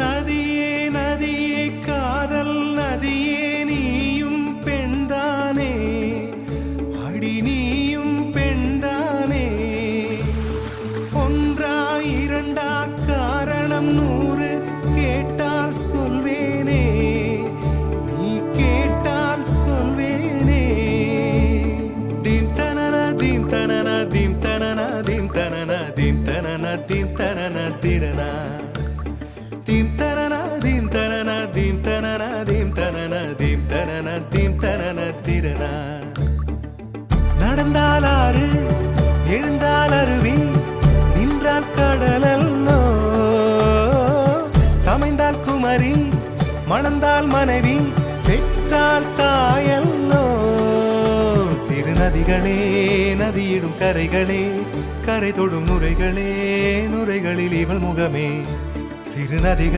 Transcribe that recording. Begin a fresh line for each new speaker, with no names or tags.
நதியே நதியே காதல் நதியே நீயும் பெண்தானே அடி நீயும் பெண்தானே ஒன்றா இரண்டா காரணம் 100 கேட்டால் சொல்வேனே நீ கேட்டால் சொல்வேனே தீம் தனன தீம் தனன தீம் தனன தீம் தனன தீம் தனன தீம் தனன திரனா தீம் தனன தீம் தனன தீம் தனன தீம் தனன தீம் தனன தீம் தனன திரனா நடந்தால் ஆறு எழுந்தால் அருவி நின்றால் கடலல்லோ சமைந்தால் குமரி மணந்தால் மனைவி பெற்றால் தாயல்லோ சிறு நதிகளே நதியிடும் கரைகளே கரை தொடும் நுரைகளே நுரைகளில் இவள் முகமே சிறு நதிகள்